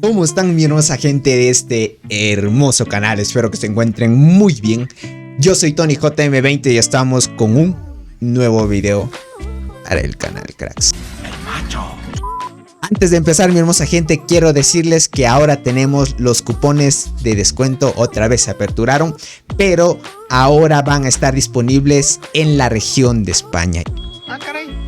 ¿Cómo están mi hermosa gente de este hermoso canal? Espero que se encuentren muy bien. Yo soy Tony JM20 y estamos con un nuevo video para el canal, cracks. El macho. Antes de empezar mi hermosa gente, quiero decirles que ahora tenemos los cupones de descuento, otra vez se aperturaron, pero ahora van a estar disponibles en la región de España. Ah, caray.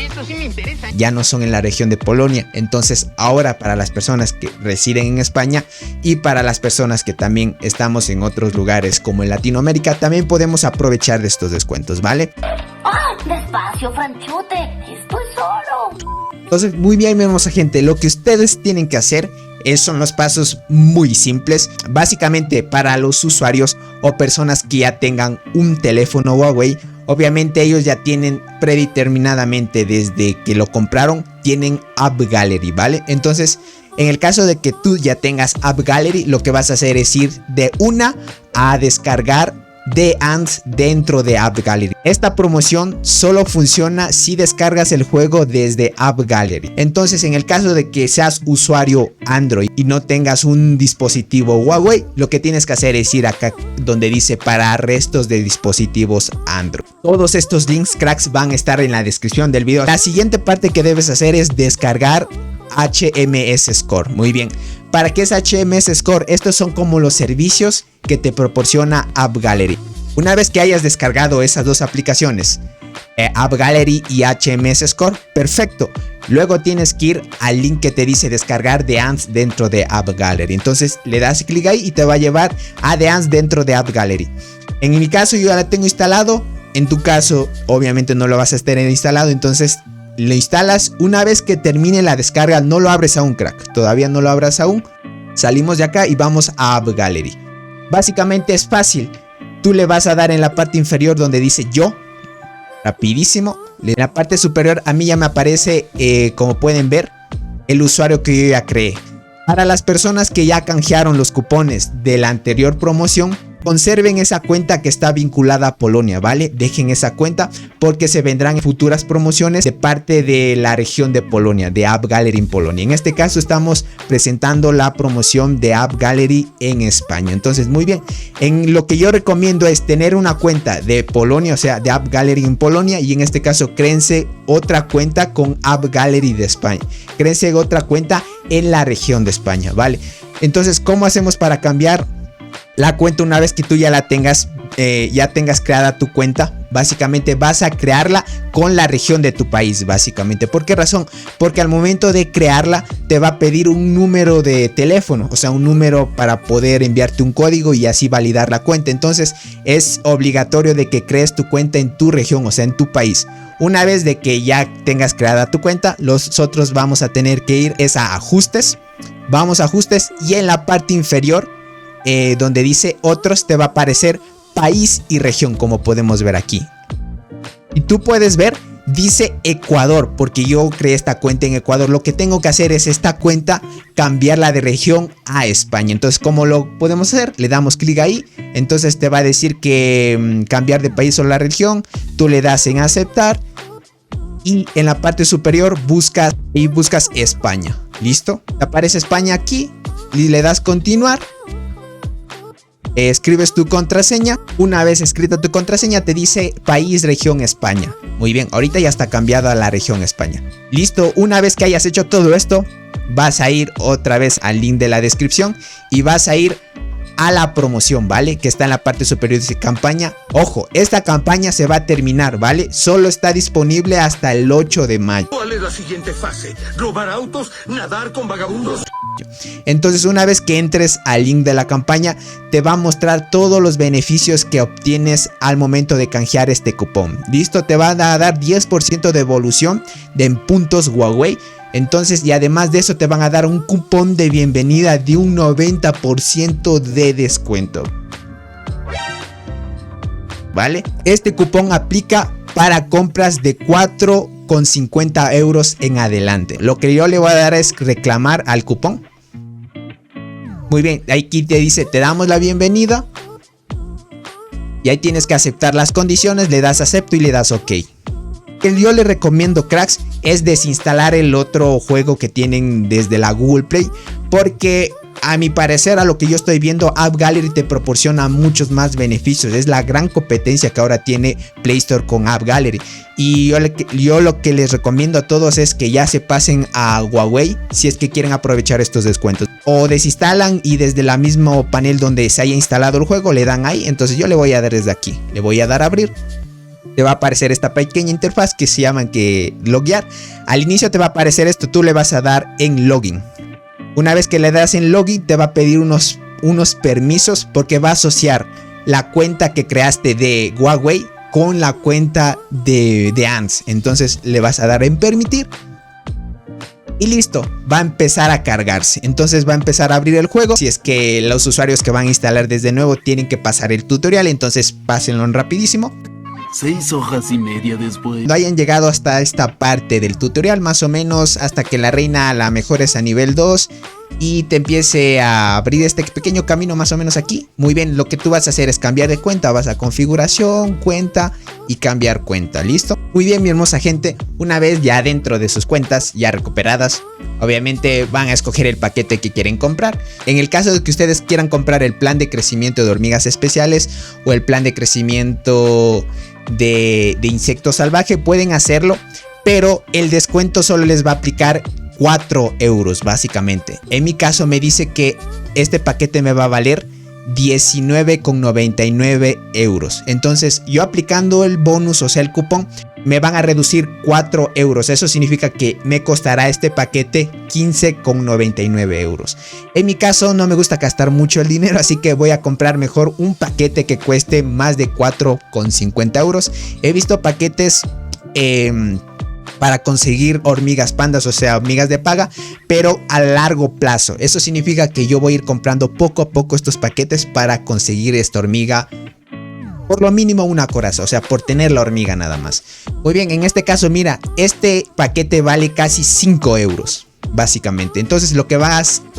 Eso sí me interesa. Ya no son en la región de Polonia. Entonces ahora para las personas que residen en España y para las personas que también estamos en otros lugares como en Latinoamérica, también podemos aprovechar de estos descuentos, ¿vale? ¡Ah! Despacio, Franchute. Estoy solo. Entonces, muy bien mi hermosa gente, lo que ustedes tienen que hacer son los pasos muy simples. Básicamente para los usuarios o personas que ya tengan un teléfono Huawei, obviamente ellos ya tienen predeterminadamente desde que lo compraron, tienen App Gallery, ¿vale? Entonces, en el caso de que tú ya tengas App Gallery, lo que vas a hacer es ir de una a descargar The Ants dentro de App Gallery. Esta promoción solo funciona si descargas el juego desde App Gallery. Entonces, en el caso de que seas usuario Android y no tengas un dispositivo Huawei, lo que tienes que hacer es ir acá donde dice para restos de dispositivos Android. Todos estos links, cracks, van a estar en la descripción del video. La siguiente parte que debes hacer es descargar HMS Score. Muy bien. ¿Para qué es HMS Score? Estos son como los servicios que te proporciona App Gallery. Una vez que hayas descargado esas dos aplicaciones, App Gallery y HMS Score, perfecto. Luego tienes que ir al link que te dice descargar The Ants dentro de App Gallery. Entonces le das clic ahí y te va a llevar a The Ants dentro de App Gallery. En mi caso yo ya la tengo instalado. En tu caso obviamente no lo vas a tener instalado, entonces lo instalas. Una vez que termine la descarga, no lo abres aún, crack. Todavía no lo abras aún. Salimos de acá y vamos a App Gallery. Básicamente es fácil. Tú le vas a dar en la parte inferior donde dice yo. Rapidísimo. En la parte superior a mí ya me aparece, como pueden ver, el usuario que yo ya creé. Para las personas que ya canjearon los cupones de la anterior promoción, conserven esa cuenta que está vinculada a Polonia, ¿vale? Dejen esa cuenta porque se vendrán futuras promociones de parte de la región de Polonia, de App Gallery en Polonia. En este caso estamos presentando la promoción de App Gallery en España. Entonces, muy bien. En lo que yo recomiendo es tener una cuenta de Polonia, o sea, de App Gallery en Polonia. Y en este caso, créense otra cuenta con App Gallery de España. Créense otra cuenta en la región de España, ¿vale? Entonces, ¿cómo hacemos para cambiar la cuenta una vez que tú ya la tengas, creada tu cuenta? Básicamente vas a crearla con la región de tu país, básicamente. ¿Por qué razón? Porque al momento de crearla te va a pedir un número de teléfono, o sea, un número para poder enviarte un código y así validar la cuenta. Entonces es obligatorio de que crees tu cuenta en tu región, o sea, en tu país. Una vez de que ya tengas creada tu cuenta, nosotros vamos a tener que ir a ajustes. Vamos a ajustes y en la parte inferior, donde dice otros, te va a aparecer país y región, como podemos ver aquí. Y tú puedes ver, dice Ecuador, porque yo creé esta cuenta en Ecuador. Lo que tengo que hacer es esta cuenta, cambiarla de región a España. Entonces, ¿cómo lo podemos hacer? Le damos clic ahí. Entonces te va a decir que cambiar de país o la región. Tú le das en aceptar. Y en la parte superior buscas España. ¿Listo? Te aparece España aquí. Y le das continuar. Escribes tu contraseña. Una vez escrita tu contraseña te dice país, región, España. Muy bien, ahorita ya está cambiada a la región España. Listo, una vez que hayas hecho todo esto, vas a ir otra vez al link de la descripción y vas a ir a la promoción, ¿vale? Que está en la parte superior, dice campaña. Ojo, esta campaña se va a terminar, ¿vale? Solo está disponible hasta el 8 de mayo. ¿Cuál es la siguiente fase? ¿Robar autos? ¿Nadar con vagabundos? Entonces, una vez que entres al link de la campaña, te va a mostrar todos los beneficios que obtienes al momento de canjear este cupón. Listo, te va a dar 10% de devolución en puntos Huawei. Entonces, y además de eso te van a dar un cupón de bienvenida de un 90% de descuento, ¿vale? Este cupón aplica para compras de 4,50 euros en adelante. Lo que yo le voy a dar es reclamar al cupón. Muy bien, aquí te dice, te damos la bienvenida. Y ahí tienes que aceptar las condiciones, le das acepto y le das ok. Que yo les recomiendo, cracks, es desinstalar el otro juego que tienen desde la Google Play, porque a mi parecer, a lo que yo estoy viendo, App Gallery te proporciona muchos más beneficios. Es la gran competencia que ahora tiene Play Store con App Gallery. Y yo lo que les recomiendo a todos es que ya se pasen a Huawei si es que quieren aprovechar estos descuentos. O desinstalan y desde el mismo panel donde se haya instalado el juego le dan ahí. Entonces yo le voy a dar desde aquí. Le voy a dar a abrir. Te va a aparecer esta pequeña interfaz que se llama loguear. Al inicio te va a aparecer esto. Tú le vas a dar en login. Una vez que le das en login te va a pedir unos permisos porque va a asociar la cuenta que creaste de Huawei con la cuenta de ANS. Entonces le vas a dar en permitir y listo, va a empezar a cargarse. Entonces va a empezar a abrir el juego. Si es que los usuarios que van a instalar desde nuevo tienen que pasar el tutorial, entonces pásenlo rapidísimo. 6 hojas y media después. No hayan llegado hasta esta parte del tutorial, más o menos hasta que la reina la mejores a nivel 2 y te empiece a abrir este pequeño camino más o menos aquí. Muy bien, lo que tú vas a hacer es cambiar de cuenta, vas a configuración, cuenta y cambiar cuenta, ¿listo? Muy bien, mi hermosa gente, una vez ya dentro de sus cuentas, ya recuperadas, obviamente van a escoger el paquete que quieren comprar. En el caso de que ustedes quieran comprar el plan de crecimiento de hormigas especiales o el plan de crecimiento de insecto salvaje, pueden hacerlo, pero el descuento solo les va a aplicar 4 euros básicamente. En mi caso me dice que este paquete me va a valer 19,99 euros. Entonces yo aplicando el bonus, o sea el cupón, me van a reducir 4 euros. Eso significa que me costará este paquete 15,99 euros. En mi caso no me gusta gastar mucho el dinero, así que voy a comprar mejor un paquete que cueste más de 4,50 euros. He visto paquetes para conseguir hormigas pandas, o sea, hormigas de paga, pero a largo plazo. Eso significa que yo voy a ir comprando poco a poco estos paquetes para conseguir esta hormiga. Por lo mínimo una coraza, o sea, por tener la hormiga nada más. Muy bien, en este caso, mira, este paquete vale casi 5 euros, básicamente. Entonces lo que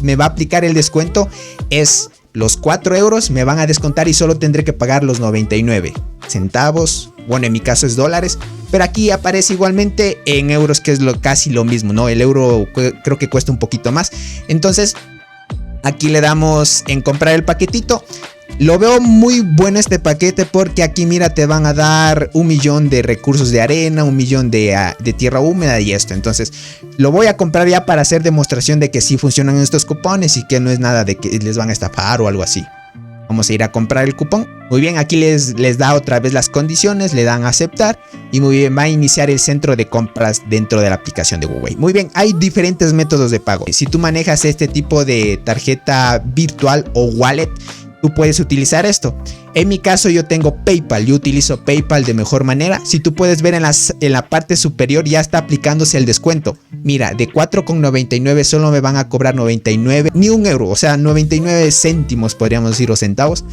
me va a aplicar el descuento es los 4 euros, me van a descontar y solo tendré que pagar los 99 centavos. Bueno, en mi caso es dólares, pero aquí aparece igualmente en euros, que es casi lo mismo, ¿no? El euro creo que cuesta un poquito más. Entonces, aquí le damos en comprar el paquetito. Lo veo muy bueno este paquete porque aquí mira te van a dar 1 millón de recursos de arena, 1 millón de tierra húmeda y esto. Entonces lo voy a comprar ya para hacer demostración de que sí funcionan estos cupones y que no es nada de que les van a estafar o algo así. Vamos a ir a comprar el cupón. Muy bien, aquí les da otra vez las condiciones, le dan a aceptar y muy bien, va a iniciar el centro de compras dentro de la aplicación de Huawei. Muy bien, hay diferentes métodos de pago. Si tú manejas este tipo de tarjeta virtual o wallet, tú puedes utilizar esto. En mi caso yo tengo PayPal, yo utilizo PayPal de mejor manera. Si tú puedes ver en la parte superior ya está aplicándose el descuento. Mira, de 4,99 solo me van a cobrar 99, ni 1 euro, o sea 99 céntimos podríamos decir, o centavos.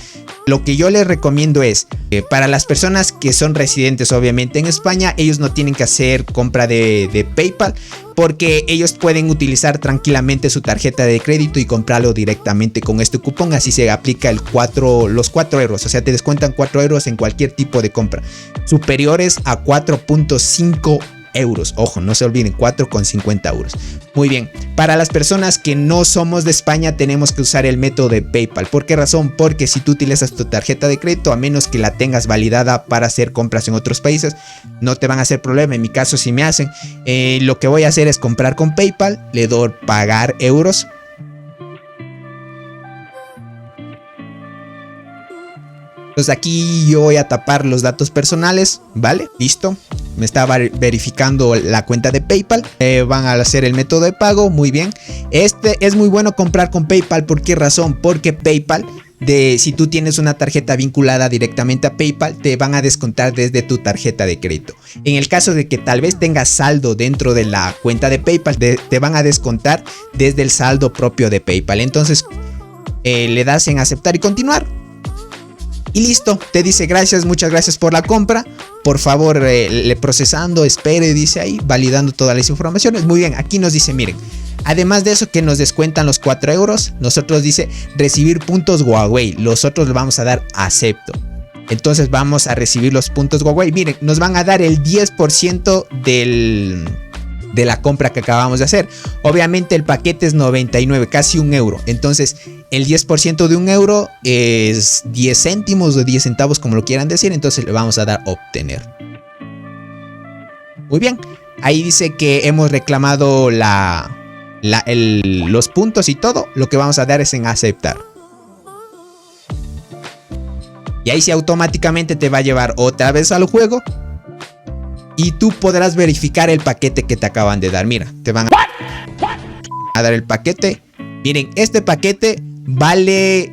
Lo que yo les recomiendo es, para las personas que son residentes obviamente en España, ellos no tienen que hacer compra de PayPal, porque ellos pueden utilizar tranquilamente su tarjeta de crédito y comprarlo directamente con este cupón. Así se aplica los 4 euros, o sea te descuentan 4 euros en cualquier tipo de compra superiores a 4,5 euros. Ojo, no se olviden, 4,50 euros. Muy bien, para las personas que no somos de España tenemos que usar el método de PayPal. ¿Por qué razón? Porque si tú utilizas tu tarjeta de crédito, a menos que la tengas validada para hacer compras en otros países, no te van a hacer problema. En mi caso si me hacen, lo que voy a hacer es comprar con PayPal, le doy pagar euros. Entonces aquí yo voy a tapar los datos personales, ¿vale? Listo. Me estaba verificando la cuenta de PayPal. Van a hacer el método de pago, muy bien. Este es muy bueno comprar con PayPal. ¿Por qué razón? Porque PayPal, si tú tienes una tarjeta vinculada directamente a PayPal, te van a descontar desde tu tarjeta de crédito. En el caso de que tal vez tengas saldo dentro de la cuenta de PayPal, te van a descontar desde el saldo propio de PayPal. Entonces le das en aceptar y continuar. Y listo, te dice gracias, muchas gracias por la compra. Por favor, le procesando, espere, dice ahí, validando todas las informaciones. Muy bien, aquí nos dice, miren, además de eso que nos descuentan los 4 euros, nosotros dice recibir puntos Huawei. Nosotros le vamos a dar acepto. Entonces vamos a recibir los puntos Huawei. Miren, nos van a dar el 10% de la compra que acabamos de hacer. Obviamente el paquete es 99, casi €1. Entonces el 10% de €1 es 10 céntimos o 10 centavos, como lo quieran decir. Entonces le vamos a dar obtener. Muy bien. Ahí dice que hemos reclamado los puntos y todo. Lo que vamos a dar es en aceptar. Y ahí sí automáticamente te va a llevar otra vez al juego. Y tú podrás verificar el paquete que te acaban de dar. Mira, te van a dar el paquete. Miren, este paquete vale...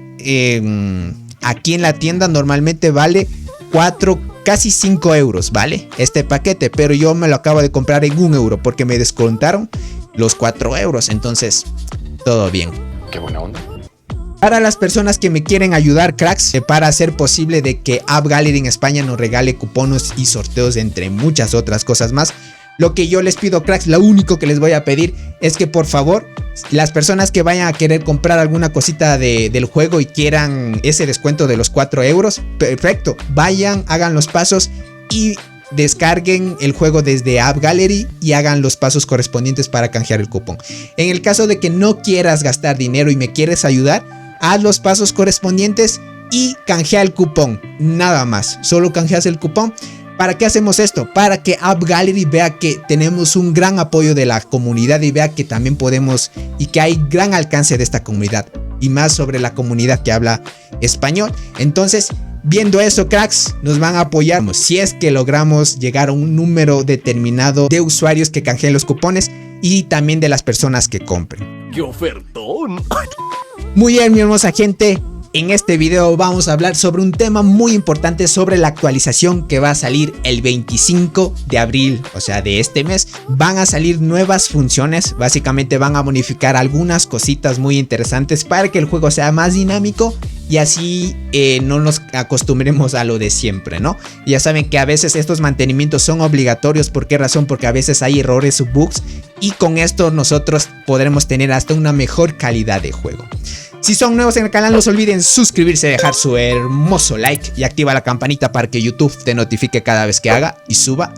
aquí en la tienda normalmente vale 4, casi 5 euros, ¿vale? Este paquete, pero yo me lo acabo de comprar en €1 porque me descontaron los 4 euros. Entonces, todo bien. Qué buena onda. Para las personas que me quieren ayudar, cracks, para hacer posible de que App Gallery en España nos regale cupones y sorteos, entre muchas otras cosas más, lo que yo les pido, cracks, lo único que les voy a pedir es que por favor, las personas que vayan a querer comprar alguna cosita del juego y quieran ese descuento de los 4 euros, perfecto, vayan, hagan los pasos y descarguen el juego desde App Gallery y hagan los pasos correspondientes para canjear el cupón. En el caso de que no quieras gastar dinero y me quieres ayudar, haz los pasos correspondientes y canjea el cupón, nada más, solo canjeas el cupón. ¿Para qué hacemos esto? Para que App Gallery vea que tenemos un gran apoyo de la comunidad y vea que también podemos y que hay gran alcance de esta comunidad y más sobre la comunidad que habla español. Entonces, viendo eso, cracks, nos van a apoyar si es que logramos llegar a un número determinado de usuarios que canjeen los cupones y también de las personas que compren. ¡Qué ofertón! Muy bien, mi hermosa gente. En este video vamos a hablar sobre un tema muy importante, sobre la actualización que va a salir el 25 de abril, o sea de este mes. Van a salir nuevas funciones, básicamente van a modificar algunas cositas muy interesantes para que el juego sea más dinámico y así no nos acostumbremos a lo de siempre, ¿no? Ya saben que a veces estos mantenimientos son obligatorios. ¿Por qué razón? Porque a veces hay errores o bugs y con esto nosotros podremos tener hasta una mejor calidad de juego. Si son nuevos en el canal, no se olviden suscribirse, dejar su hermoso like y activa la campanita para que YouTube te notifique cada vez que haga y suba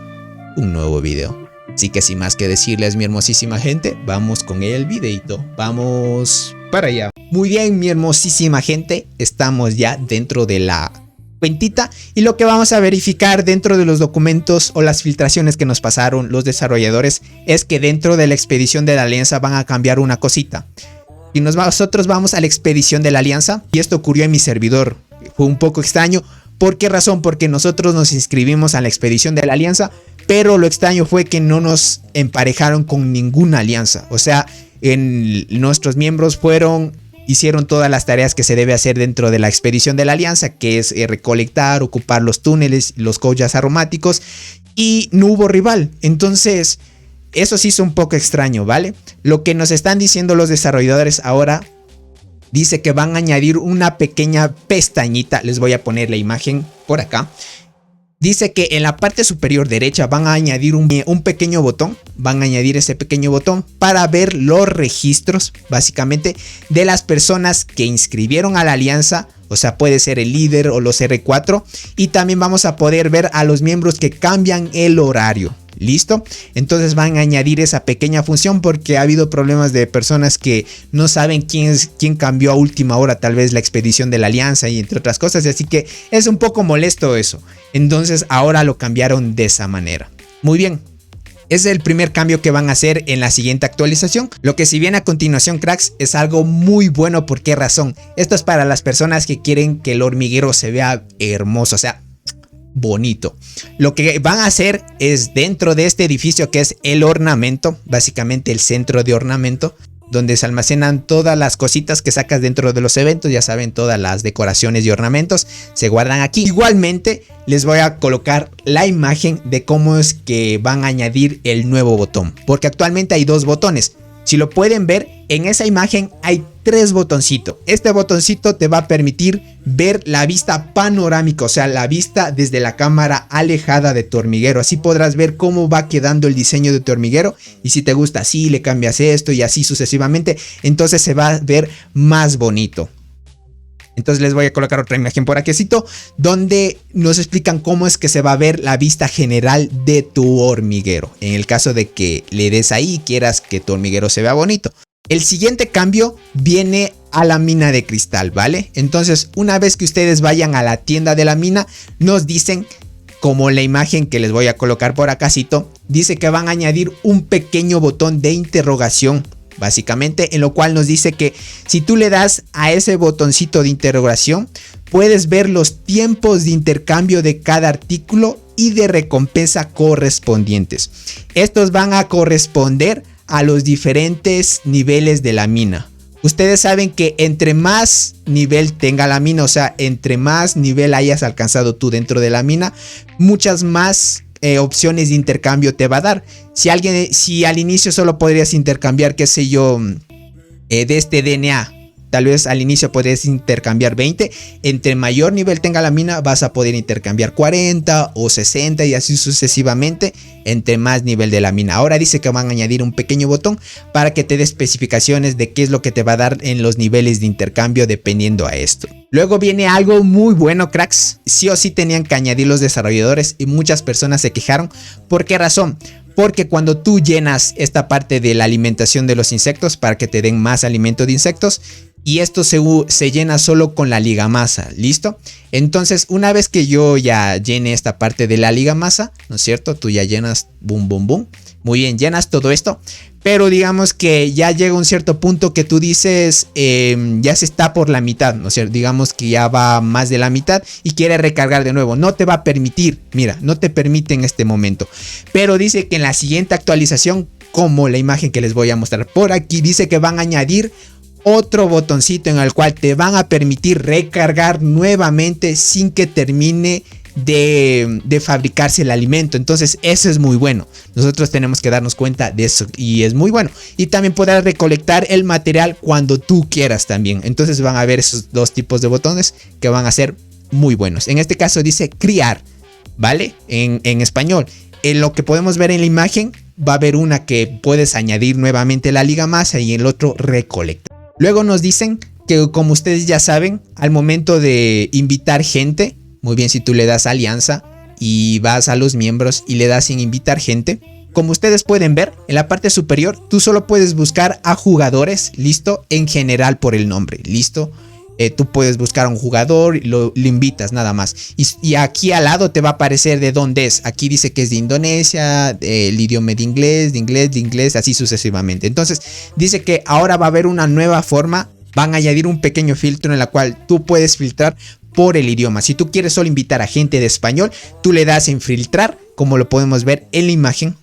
un nuevo video. Así que sin más que decirles, mi hermosísima gente, vamos con el videito. Vamos para allá. Muy bien, mi hermosísima gente, estamos ya dentro de la cuentita y lo que vamos a verificar dentro de los documentos o las filtraciones que nos pasaron los desarrolladores es que dentro de la expedición de la alianza van a cambiar una cosita. Y nosotros vamos a la expedición de la alianza y esto ocurrió en mi servidor. Fue un poco extraño. ¿Por qué razón? Porque nosotros nos inscribimos a la expedición de la alianza, pero lo extraño fue que no nos emparejaron con ninguna alianza. O sea, nuestros miembros hicieron todas las tareas que se debe hacer dentro de la expedición de la alianza, que es recolectar, ocupar los túneles, los collas aromáticos, y no hubo rival. Entonces, eso sí es un poco extraño, ¿vale? Lo que nos están diciendo los desarrolladores ahora, dice que van a añadir una pequeña pestañita. Les voy a poner la imagen por acá. Dice que en la parte superior derecha van a añadir un pequeño botón. Van a añadir ese pequeño botón para ver los registros, básicamente, de las personas que inscribieron a la alianza. O sea, puede ser el líder o los R4. Y también vamos a poder ver a los miembros que cambian el horario. ¿Listo? Entonces van a añadir esa pequeña función porque ha habido problemas de personas que no saben quién cambió a última hora tal vez la expedición de la alianza y entre otras cosas. Así que es un poco molesto eso. Entonces ahora lo cambiaron de esa manera. Muy bien. Ese es el primer cambio que van a hacer en la siguiente actualización. Lo que si viene a continuación, cracks, es algo muy bueno. ¿Por qué razón? Esto es para las personas que quieren que el hormiguero se vea hermoso. O sea, bonito. Lo que van a hacer es dentro de este edificio que es el ornamento, básicamente el centro de ornamento, donde se almacenan todas las cositas que sacas dentro de los eventos. Ya saben, todas las decoraciones y ornamentos se guardan aquí. Igualmente les voy a colocar la imagen de cómo es que van a añadir el nuevo botón, porque actualmente hay dos botones. Si lo pueden ver, en esa imagen hay 3 botoncitos. Este botoncito te va a permitir ver la vista panorámica, o sea, la vista desde la cámara alejada de tu hormiguero. Así podrás ver cómo va quedando el diseño de tu hormiguero. Y si te gusta así, le cambias esto y así sucesivamente. Entonces se va a ver más bonito. Entonces les voy a colocar otra imagen por aquícito donde nos explican cómo es que se va a ver la vista general de tu hormiguero. En el caso de que le des ahí y quieras que tu hormiguero se vea bonito. El siguiente cambio viene a la mina de cristal, ¿vale? Entonces una vez que ustedes vayan a la tienda de la mina, nos dicen, como la imagen que les voy a colocar por acácito, dice que van a añadir un pequeño botón de interrogación. Básicamente, en lo cual nos dice que si tú le das a ese botoncito de interrogación, puedes ver los tiempos de intercambio de cada artículo y de recompensa correspondientes. Estos van a corresponder a los diferentes niveles de la mina. Ustedes saben que entre más nivel tenga la mina, o sea, entre más nivel hayas alcanzado tú dentro de la mina, muchas más opciones de intercambio te va a dar. Si al inicio solo podrías intercambiar, qué sé yo, de este DNA, tal vez al inicio podrías intercambiar 20. Entre mayor nivel tenga la mina, vas a poder intercambiar 40 o 60 y así sucesivamente entre más nivel de la mina. Ahora dice que van a añadir un pequeño botón para que te dé especificaciones de qué es lo que te va a dar en los niveles de intercambio dependiendo a esto. Luego viene algo muy bueno, cracks. Sí o sí tenían que añadir los desarrolladores y muchas personas se quejaron. ¿Por qué razón? Porque cuando tú llenas esta parte de la alimentación de los insectos para que te den más alimento de insectos, y esto se llena solo con la ligamasa, ¿listo? Entonces una vez que yo ya llene esta parte de la ligamasa, ¿no es cierto? Tú ya llenas, boom, boom, boom. Muy bien, llenas todo esto. Pero digamos que ya llega un cierto punto que tú dices, ya se está por la mitad, ¿no es cierto? Digamos que ya va más de la mitad y quiere recargar de nuevo. No te va a permitir, mira, no te permite en este momento. Pero dice que en la siguiente actualización, como la imagen que les voy a mostrar por aquí, dice que van a añadir otro botoncito en el cual te van a permitir recargar nuevamente sin que termine de fabricarse el alimento. Entonces eso es muy bueno. Nosotros tenemos que darnos cuenta de eso y es muy bueno. Y también podrás recolectar el material cuando tú quieras también. Entonces van a ver esos dos tipos de botones que van a ser muy buenos. En este caso dice criar, ¿vale? En español. En lo que podemos ver en la imagen va a haber una que puedes añadir nuevamente la ligamasa y el otro recolectar. Luego nos dicen que, como ustedes ya saben, al momento de invitar gente, muy bien, si tú le das alianza y vas a los miembros y le das sin invitar gente, como ustedes pueden ver, en la parte superior tú solo puedes buscar a jugadores, listo, en general por el nombre, listo. Tú puedes buscar a un jugador y lo invitas nada más. Y aquí al lado te va a aparecer de dónde es. Aquí dice que es de Indonesia, el idioma de inglés, así sucesivamente. Entonces dice que ahora va a haber una nueva forma. Van a añadir un pequeño filtro en la cual tú puedes filtrar por el idioma. Si tú quieres solo invitar a gente de español, tú le das en filtrar, como lo podemos ver en la imagen.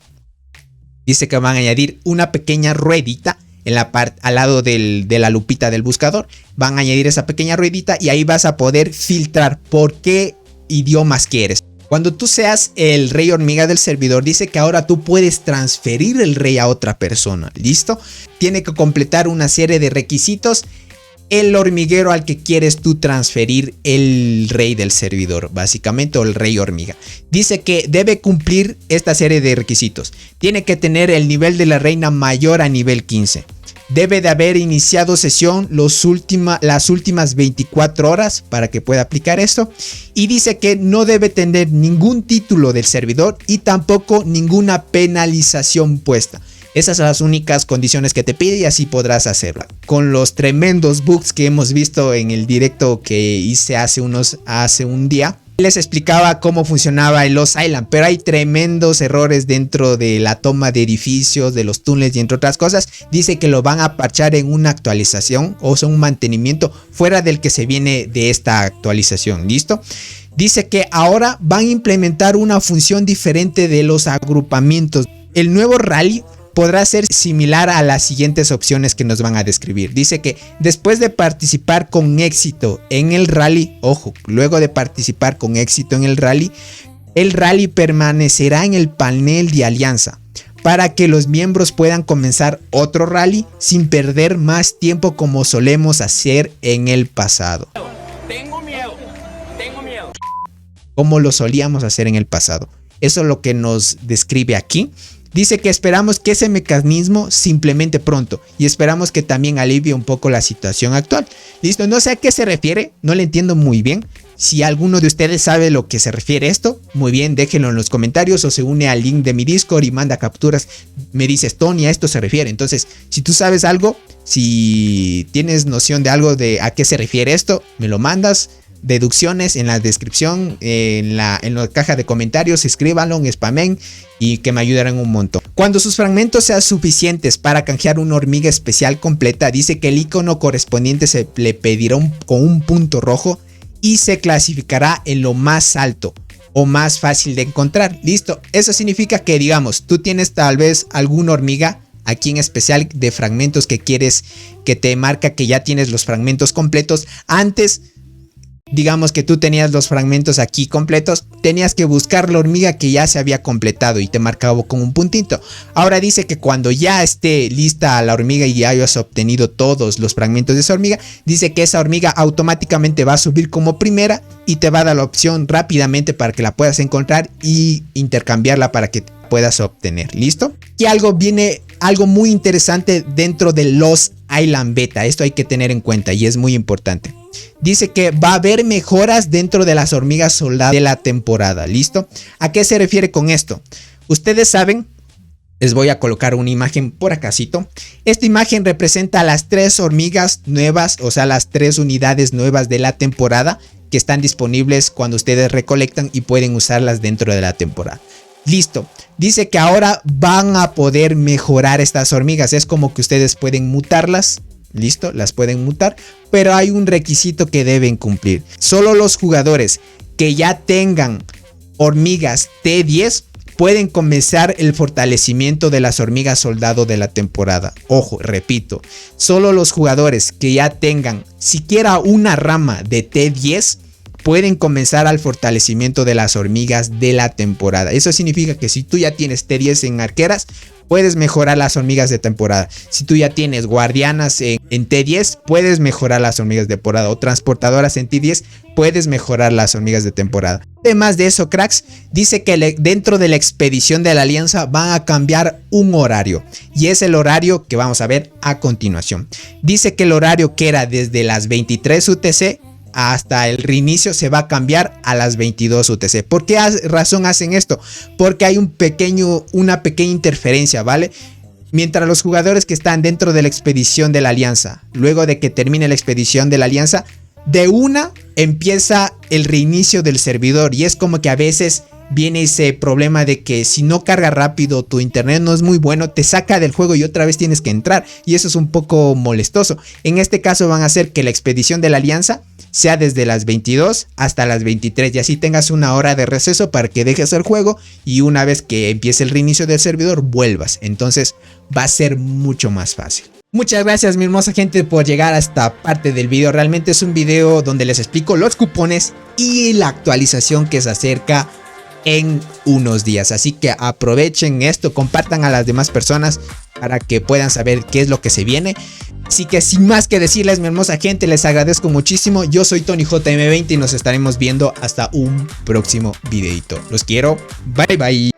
Dice que van a añadir una pequeña ruedita en la parte al lado de la lupita del buscador. Van a añadir esa pequeña ruedita y ahí vas a poder filtrar por qué idiomas quieres. Cuando tú seas el rey hormiga del servidor, dice que ahora tú puedes transferir el rey a otra persona. ¿Listo? Tiene que completar una serie de requisitos el hormiguero al que quieres tú transferir el rey del servidor, básicamente, o el rey hormiga. Dice que debe cumplir esta serie de requisitos. Tiene que tener el nivel de la reina mayor a nivel 15. Debe de haber iniciado sesión las últimas 24 horas para que pueda aplicar esto. Y dice que no debe tener ningún título del servidor y tampoco ninguna penalización puesta. Esas son las únicas condiciones que te pide y así podrás hacerla. Con los tremendos bugs que hemos visto en el directo que hice hace un día, les explicaba cómo funcionaba el Lost Island, pero hay tremendos errores dentro de la toma de edificios, de los túneles y entre otras cosas. Dice que lo van a parchar en una actualización, o sea, un mantenimiento fuera del que se viene de esta actualización. ¿Listo? Dice que ahora van a implementar una función diferente de los agrupamientos. El nuevo rally podrá ser similar a las siguientes opciones que nos van a describir. Dice que después de participar con éxito en el rally, ojo, luego de participar con éxito en el rally permanecerá en el panel de alianza para que los miembros puedan comenzar otro rally sin perder más tiempo como solemos hacer en el pasado. Tengo miedo. Como lo solíamos hacer en el pasado. Eso es lo que nos describe aquí. Dice que esperamos que ese mecanismo se implemente pronto y esperamos que también alivie un poco la situación actual. Listo, no sé a qué se refiere, no le entiendo muy bien. Si alguno de ustedes sabe a lo que se refiere esto, muy bien, déjenlo en los comentarios o se une al link de mi Discord y manda capturas. Me dices, Tony, a esto se refiere. Entonces, si tú sabes algo, si tienes noción de algo de a qué se refiere esto, me lo mandas. Deducciones en la descripción, en la caja de comentarios, escríbanlo, spamen y que me ayudarán un montón. Cuando sus fragmentos sean suficientes para canjear una hormiga especial completa, dice que el icono correspondiente se le pedirá con un punto rojo y se clasificará en lo más alto o más fácil de encontrar. Listo, eso significa que, digamos, tú tienes tal vez alguna hormiga aquí en especial de fragmentos que quieres, que te marca que ya tienes los fragmentos completos. Antes, digamos que tú tenías los fragmentos aquí completos, tenías que buscar la hormiga que ya se había completado y te marcaba con un puntito. Ahora dice que cuando ya esté lista la hormiga y ya hayas obtenido todos los fragmentos de esa hormiga, dice que esa hormiga automáticamente va a subir como primera y te va a dar la opción rápidamente para que la puedas encontrar y intercambiarla para que puedas obtener. ¿Listo? Y viene algo muy interesante dentro de Lost Island Beta. Esto hay que tener en cuenta y es muy importante. Dice que va a haber mejoras dentro de las hormigas soldado de la temporada. ¿Listo? ¿A qué se refiere con esto? Ustedes saben, les voy a colocar una imagen por acácito. Esta imagen representa a las 3 hormigas nuevas, o sea, las 3 unidades nuevas de la temporada que están disponibles cuando ustedes recolectan y pueden usarlas dentro de la temporada. Listo, dice que ahora van a poder mejorar estas hormigas. Es como que ustedes pueden mutarlas. Listo, las pueden mutar, pero hay un requisito que deben cumplir. Solo los jugadores que ya tengan hormigas T10 pueden comenzar el fortalecimiento de las hormigas soldado de la temporada. Ojo, repito, solo los jugadores que ya tengan siquiera una rama de T10 pueden comenzar al fortalecimiento de las hormigas de la temporada. Eso significa que si tú ya tienes T10 en arqueras, puedes mejorar las hormigas de temporada. Si tú ya tienes guardianas en T10, puedes mejorar las hormigas de temporada. O transportadoras en T10, puedes mejorar las hormigas de temporada. Además de eso, cracks, dice que dentro de la expedición de la alianza van a cambiar un horario. Y es el horario que vamos a ver a continuación. Dice que el horario que era desde las 23 UTC hasta el reinicio se va a cambiar a las 22 UTC. ¿Por qué razón hacen esto? Porque hay una pequeña interferencia, ¿vale? Mientras los jugadores que están dentro de la expedición de la alianza, luego de que termine la expedición de la alianza, de una empieza el reinicio del servidor. Y es como que a veces viene ese problema de que si no carga rápido, tu internet no es muy bueno, te saca del juego y otra vez tienes que entrar. Y eso es un poco molestoso. En este caso van a hacer que la expedición de la alianza sea desde las 22 hasta las 23 y así tengas una hora de receso para que dejes el juego y una vez que empiece el reinicio del servidor vuelvas. Entonces va a ser mucho más fácil. Muchas gracias mi hermosa gente por llegar a esta parte del video. Realmente es un video donde les explico los cupones y la actualización que se acerca en unos días. Así que aprovechen esto, compartan a las demás personas para que puedan saber qué es lo que se viene. Así que sin más que decirles mi hermosa gente, les agradezco muchísimo. Yo soy TonyJM20 y nos estaremos viendo hasta un próximo videito. Los quiero, bye bye.